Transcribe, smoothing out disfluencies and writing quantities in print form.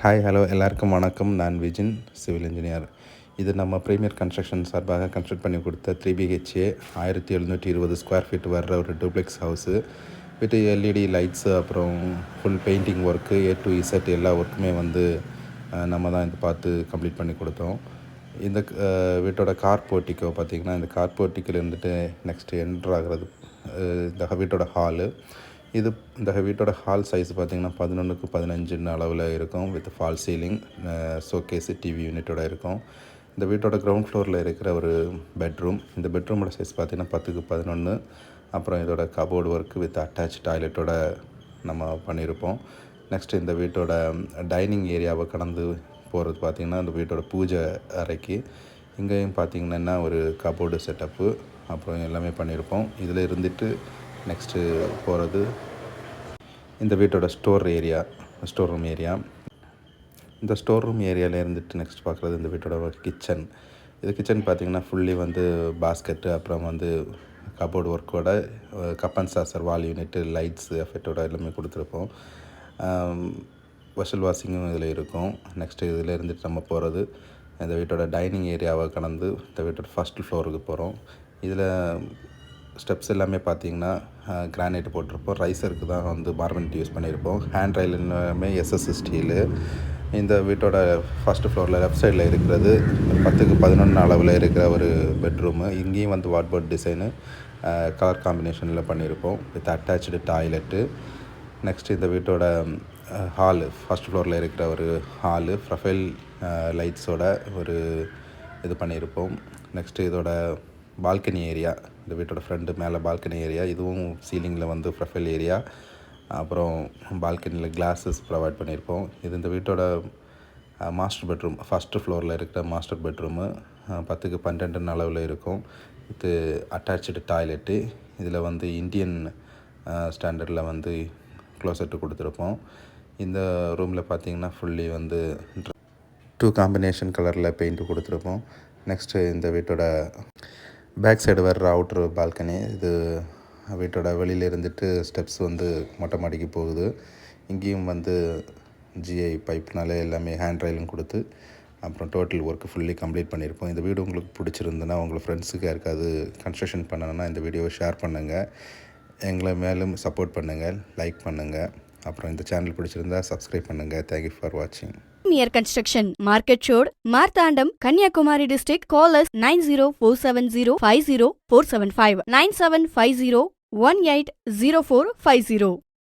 Hi hello எல்லாருக்கும் வணக்கம். நான் விஜின், சிவில் இன்ஜினியர். இது நம்ம ப்ரீமியர் கன்ஸ்ட்ரக்ஷன் சார்பாக கன்ஸ்ட்ரக்ட் பண்ணி கொடுத்த 3 BHA 1720 ஸ்கொயர் ஃபீட் வர்ற ஒரு duplex house with LED lights, அப்புறம் full painting work A to Z எல்லா ஒர்க்குமே வந்து நம்ம தான் இது பார்த்து கம்ப்ளீட் பண்ணி கொடுத்தோம். இந்த வீட்டோட கார் போர்ட்டிக்கோ பார்த்திங்கன்னா, இந்த கார் போர்ட்டிக்கில் இருந்துட்டு நெக்ஸ்ட்டு என்ட்ரு ஆகிறது இந்த வீட்டோட ஹாலு. இந்த வீட்டோட ஹால் சைஸ் பார்த்திங்கன்னா 11x15 அளவில் இருக்கும். With fall ceiling, showcase, TV யூனிட்டோட இருக்கும். இந்த வீட்டோட கிரவுண்ட் ஃப்ளோரில் இருக்கிற ஒரு பெட்ரூம். இந்த பெட்ரூமோட சைஸ் பார்த்திங்கன்னா 10x11. அப்புறம் இதோட கபோர்டு ஒர்க்கு வித் அட்டாச் டாய்லெட்டோட நம்ம பண்ணியிருப்போம். நெக்ஸ்ட்டு இந்த வீட்டோட டைனிங் ஏரியாவை கடந்து போகிறது பார்த்திங்கன்னா இந்த வீட்டோட பூஜை அறைக்கு. இங்கேயும் பார்த்திங்கன்னா ஒரு கபோர்டு செட்டப்பு அப்புறம் எல்லாமே பண்ணியிருப்போம். இதில் இருந்துட்டு நெக்ஸ்ட்டு போகிறது இந்த வீட்டோட ஸ்டோர் ரூம் ஏரியா. இந்த ஸ்டோர் ரூம் ஏரியாவில் இருந்துட்டு நெக்ஸ்ட் பார்க்குறது இந்த வீட்டோட கிச்சன். இது கிச்சன் பார்த்திங்கன்னா ஃபுல்லி வந்து பாஸ்கெட்டு, அப்புறம் வந்து கபோர்டு ஒர்க்கோட cup and saucer, wall unit, lights எஃபெக்டோட எல்லாமே கொடுத்துருப்போம். வெஷல் வாஷிங்கும் இதில் இருக்கும். நெக்ஸ்ட்டு இதில் இருந்துட்டு நம்ம போகிறது இந்த வீட்டோட டைனிங் ஏரியாவை கடந்து இந்த வீட்டோட ஃபஸ்ட்டு ஃப்ளோருக்கு போகிறோம். இதில் ஸ்டெப்ஸ் எல்லாமே பார்த்திங்கன்னா கிரானைட் போட்டிருப்போம். ரைஸருக்கு தான் வந்து மார்பன்ட் யூஸ் பண்ணியிருப்போம். ஹேண்ட் ரைல் எல்லாமே SS ஸ்டீலு. இந்த வீட்டோட ஃபஸ்ட்டு ஃப்ளோரில் லெஃப்ட் சைடில் இருக்கிறது 10x11 அளவில் இருக்கிற ஒரு பெட்ரூமு. இங்கேயும் வந்து வார்ட்போர்ட் டிசைனு கலர் காம்பினேஷனில் பண்ணியிருப்போம் வித் அட்டாச்சு டாய்லெட்டு. நெக்ஸ்ட் இந்த வீட்டோட ஹாலு, ஃபஸ்ட் ஃப்ளோரில் இருக்கிற ஒரு ஹாலு ப்ரொஃபைல் லைட்ஸோட ஒரு இது பண்ணியிருப்போம். நெக்ஸ்ட்டு இதோட பால்கனி ஏரியா, இந்த வீட்டோட ஃப்ரண்ட்டு மேலே பால்கனி ஏரியா. இதுவும் சீலிங்கில் வந்து ப்ரொஃபைல் ஏரியா, அப்புறம் பால்கனியில் கிளாஸஸ் ப்ரொவைட் பண்ணியிருப்போம். இது இந்த வீட்டோட மாஸ்டர் பெட்ரூம், ஃபஸ்ட்டு ஃப்ளோரில் இருக்கிற மாஸ்டர் பெட்ரூமு 10x12 அளவில் இருக்கும். இது அட்டாச்சு டாய்லெட்டு. இதில் வந்து இந்தியன் ஸ்டாண்டர்டில் வந்து க்ளோசெட்டு கொடுத்துருப்போம். இந்த ரூமில் பார்த்திங்கன்னா ஃபுல்லி வந்து 2 காம்பினேஷன் கலரில் பெயிண்ட்டு கொடுத்துருப்போம். நெக்ஸ்ட்டு இந்த வீட்டோட பேக் சைடு வர்ற அவுட்ரு பால்கனி. இது வீட்டோட வெளியில் இருந்துட்டு ஸ்டெப்ஸ் வந்து மொட்டை மாடிக்கு போகுது. இங்கேயும் வந்து GI பைப்னாலே எல்லாமே ஹேண்ட் ரைலும் கொடுத்து அப்புறம் டோட்டல் ஒர்க்கு ஃபுல்லி கம்ப்ளீட் பண்ணியிருப்போம். இந்த வீடு உங்களுக்கு பிடிச்சிருந்துன்னா உங்கள் ஃப்ரெண்ட்ஸுக்கு யாருக்காவது கன்ஸ்ட்ரக்ஷன் பண்ணணுன்னா இந்த வீடியோவை ஷேர் பண்ணுங்கள். எங்களை மேலும் சப்போர்ட் பண்ணுங்கள், லைக் பண்ணுங்கள். அப்புறம் இந்த சேனல் பிடிச்சிருந்தா சப்ஸ்கிரைப் பண்ணுங்கள். தேங்க்யூ ஃபார் வாட்சிங். Premier Construction, Market Road, Marthandam, Kanyakumari District. Call us 9047050475 9750180450.